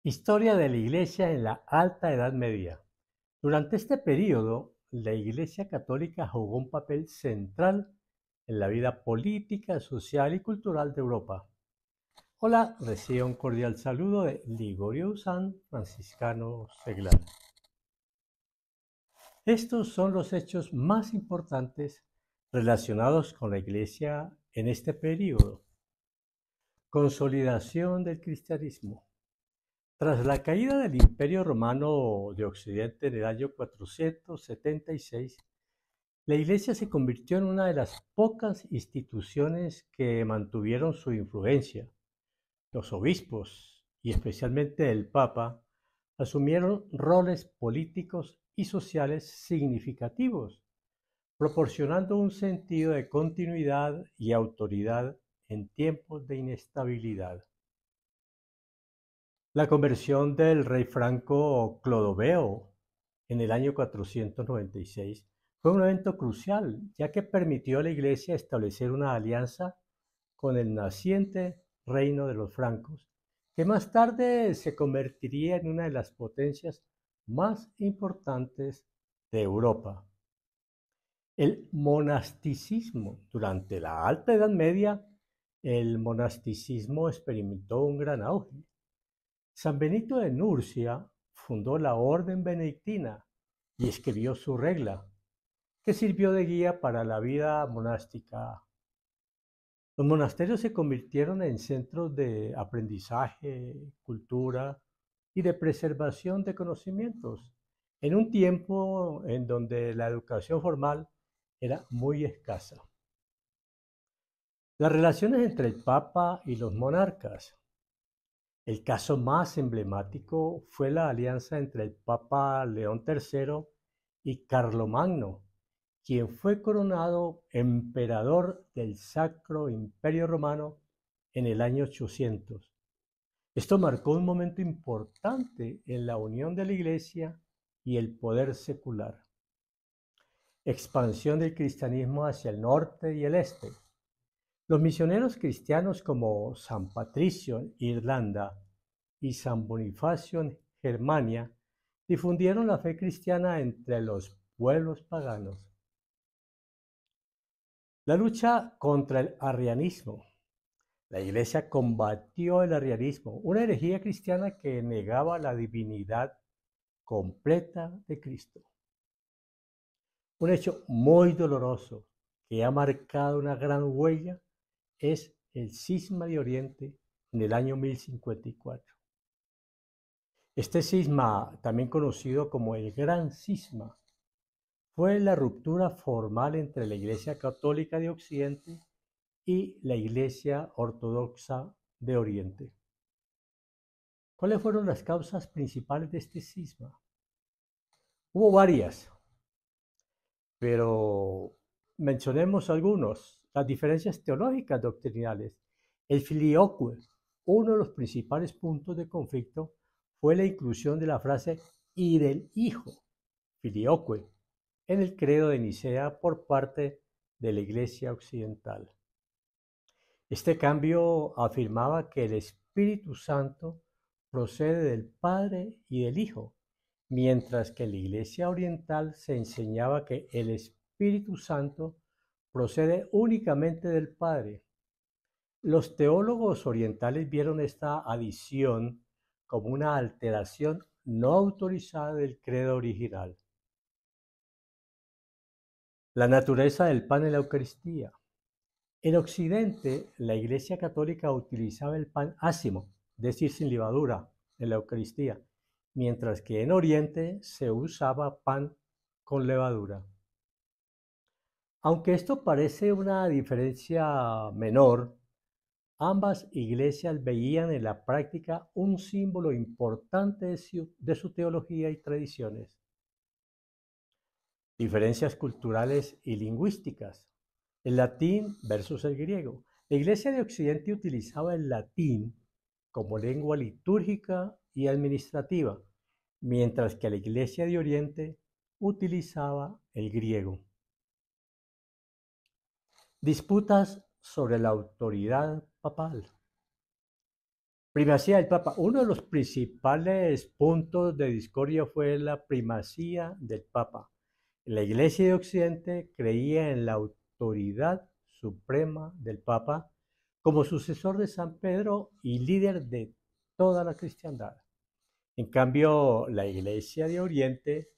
Historia de la Iglesia en la Alta Edad Media. Durante este periodo, la Iglesia Católica jugó un papel central en la vida política, social y cultural de Europa. Hola, recibe un cordial saludo de Ligorio San Franciscano Seglar. Estos son los hechos más importantes relacionados con la Iglesia en este periodo. Consolidación del cristianismo. Tras la caída del Imperio Romano de Occidente en el año 476, la Iglesia se convirtió en una de las pocas instituciones que mantuvieron su influencia. Los obispos, y especialmente el Papa, asumieron roles políticos y sociales significativos, proporcionando un sentido de continuidad y autoridad en tiempos de inestabilidad. La conversión del rey franco Clodoveo en el año 496 fue un evento crucial, ya que permitió a la Iglesia establecer una alianza con el naciente reino de los francos, que más tarde se convertiría en una de las potencias más importantes de Europa. El monasticismo. Durante la Alta Edad Media, el monasticismo experimentó un gran auge. San Benito de Nurcia fundó la orden benedictina y escribió su regla, que sirvió de guía para la vida monástica. Los monasterios se convirtieron en centros de aprendizaje, cultura y de preservación de conocimientos, en un tiempo en donde la educación formal era muy escasa. Las relaciones entre el Papa y los monarcas. El caso más emblemático fue la alianza entre el Papa León III y Carlomagno, quien fue coronado emperador del Sacro Imperio Romano en el año 800. Esto marcó un momento importante en la unión de la Iglesia y el poder secular. Expansión del cristianismo hacia el norte y el este. Los misioneros cristianos como San Patricio en Irlanda y San Bonifacio en Germania difundieron la fe cristiana entre los pueblos paganos. La lucha contra el arrianismo. La Iglesia combatió el arrianismo, una herejía cristiana que negaba la divinidad completa de Cristo. Un hecho muy doloroso que ha marcado una gran huella es el cisma de Oriente en el año 1054. Este cisma, también conocido como el Gran Cisma, fue la ruptura formal entre la Iglesia Católica de Occidente y la Iglesia Ortodoxa de Oriente. ¿Cuáles fueron las causas principales de este cisma? Hubo varias, pero mencionemos algunos. Las diferencias teológicas doctrinales. El filioque, uno de los principales puntos de conflicto, fue la inclusión de la frase y del Hijo, filioque, en el credo de Nicea por parte de la Iglesia Occidental. Este cambio afirmaba que el Espíritu Santo procede del Padre y del Hijo, mientras que en la Iglesia Oriental se enseñaba que el Espíritu Santo procede únicamente del Padre. Los teólogos orientales vieron esta adición como una alteración no autorizada del credo original. La naturaleza del pan en la Eucaristía. En Occidente, la Iglesia Católica utilizaba el pan ácimo, es decir, sin levadura, en la Eucaristía, mientras que en Oriente se usaba pan con levadura. Aunque esto parece una diferencia menor, ambas iglesias veían en la práctica un símbolo importante de su teología y tradiciones. Diferencias culturales y lingüísticas. El latín versus el griego. La Iglesia de Occidente utilizaba el latín como lengua litúrgica y administrativa, mientras que la Iglesia de Oriente utilizaba el griego. Disputas sobre la autoridad papal. Primacía del Papa. Uno de los principales puntos de discordia fue la primacía del Papa. La Iglesia de Occidente creía en la autoridad suprema del Papa como sucesor de San Pedro y líder de toda la cristiandad. En cambio, la Iglesia de Oriente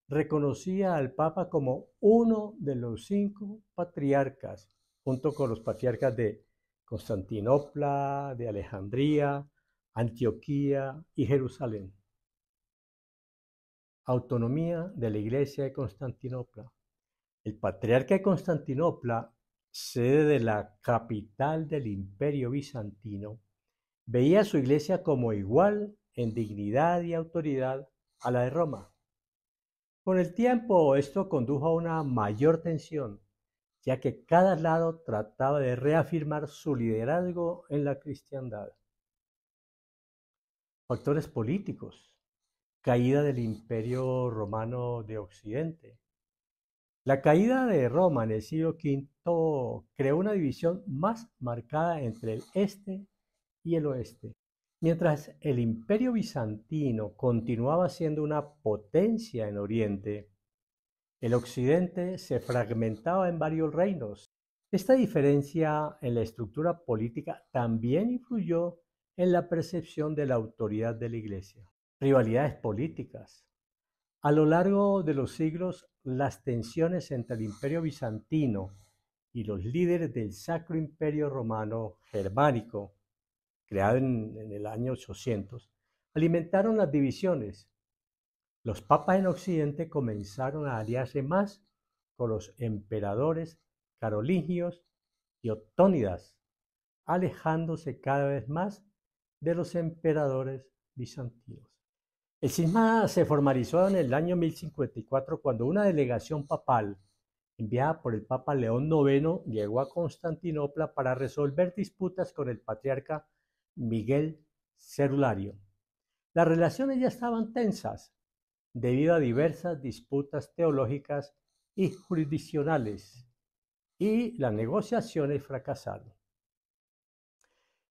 reconocía al Papa como uno de los 5 patriarcas, junto con los patriarcas de Constantinopla, de Alejandría, Antioquía y Jerusalén. Autonomía de la Iglesia de Constantinopla. El patriarca de Constantinopla, sede de la capital del Imperio Bizantino, veía a su iglesia como igual en dignidad y autoridad a la de Roma. Con el tiempo esto condujo a una mayor tensión, ya que cada lado trataba de reafirmar su liderazgo en la cristiandad. Factores políticos. Caída del Imperio Romano de Occidente. La caída de Roma en el siglo V creó una división más marcada entre el este y el oeste. Mientras el Imperio Bizantino continuaba siendo una potencia en Oriente, el Occidente se fragmentaba en varios reinos. Esta diferencia en la estructura política también influyó en la percepción de la autoridad de la Iglesia. Rivalidades políticas. A lo largo de los siglos, las tensiones entre el Imperio Bizantino y los líderes del Sacro Imperio Romano Germánico, creado en el año 800, alimentaron las divisiones. Los papas en Occidente comenzaron a aliarse más con los emperadores carolingios y otónidas, alejándose cada vez más de los emperadores bizantinos. El cisma se formalizó en el año 1054 cuando una delegación papal enviada por el Papa León IX llegó a Constantinopla para resolver disputas con el patriarca Miguel Cerulario. Las relaciones ya estaban tensas debido a diversas disputas teológicas y jurisdiccionales, y las negociaciones fracasaron.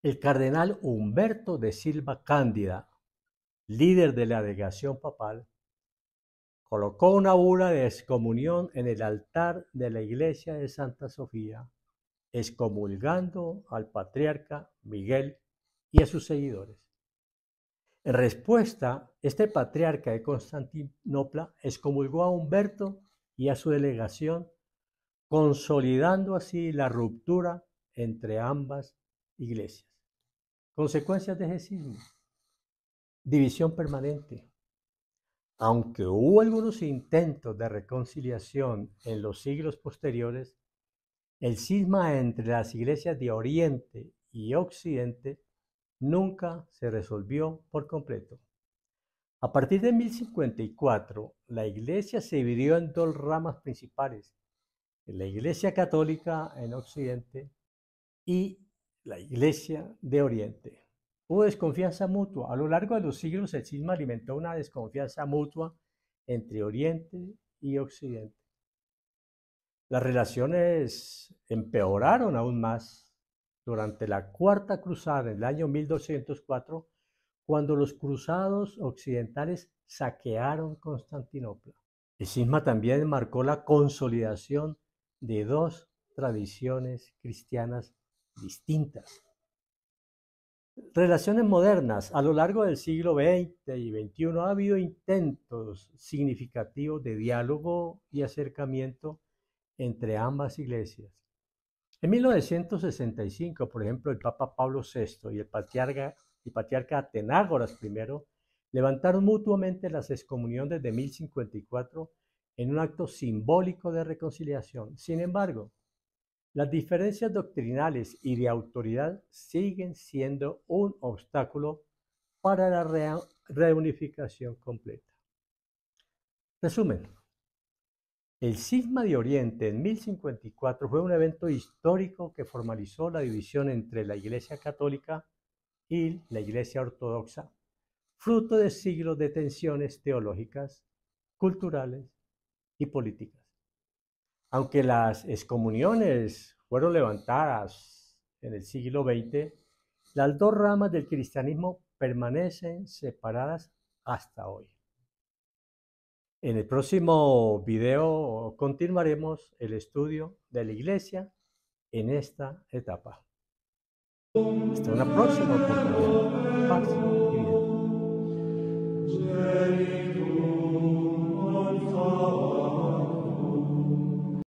El cardenal Humberto de Silva Cándida, líder de la delegación papal, colocó una bula de excomunión en el altar de la iglesia de Santa Sofía, excomulgando al patriarca Miguel y a sus seguidores. En respuesta, este patriarca de Constantinopla excomulgó a Humberto y a su delegación, consolidando así la ruptura entre ambas iglesias. Consecuencias de ese cisma. División permanente. Aunque hubo algunos intentos de reconciliación en los siglos posteriores, el cisma entre las iglesias de Oriente y Occidente nunca se resolvió por completo. A partir de 1054, la iglesia se dividió en 2 ramas principales: la Iglesia Católica en Occidente y la Iglesia de Oriente. Hubo desconfianza mutua. A lo largo de los siglos, el cisma alimentó una desconfianza mutua entre Oriente y Occidente. Las relaciones empeoraron aún más durante la Cuarta Cruzada en el año 1204, cuando los cruzados occidentales saquearon Constantinopla. El cisma también marcó la consolidación de 2 tradiciones cristianas distintas. Relaciones modernas. A lo largo del siglo XX y XXI ha habido intentos significativos de diálogo y acercamiento entre ambas iglesias. En 1965, por ejemplo, el Papa Pablo VI y el patriarca Atenágoras I levantaron mutuamente las excomuniones de 1054 en un acto simbólico de reconciliación. Sin embargo, las diferencias doctrinales y de autoridad siguen siendo un obstáculo para la reunificación completa. Resumen. El cisma de Oriente en 1054 fue un evento histórico que formalizó la división entre la Iglesia Católica y la Iglesia Ortodoxa, fruto de siglos de tensiones teológicas, culturales y políticas. Aunque las excomuniones fueron levantadas en el siglo XX, Las dos ramas del cristianismo permanecen separadas hasta hoy. En el próximo video continuaremos el estudio de la Iglesia en esta etapa. Hasta una próxima oportunidad. Paz y bien.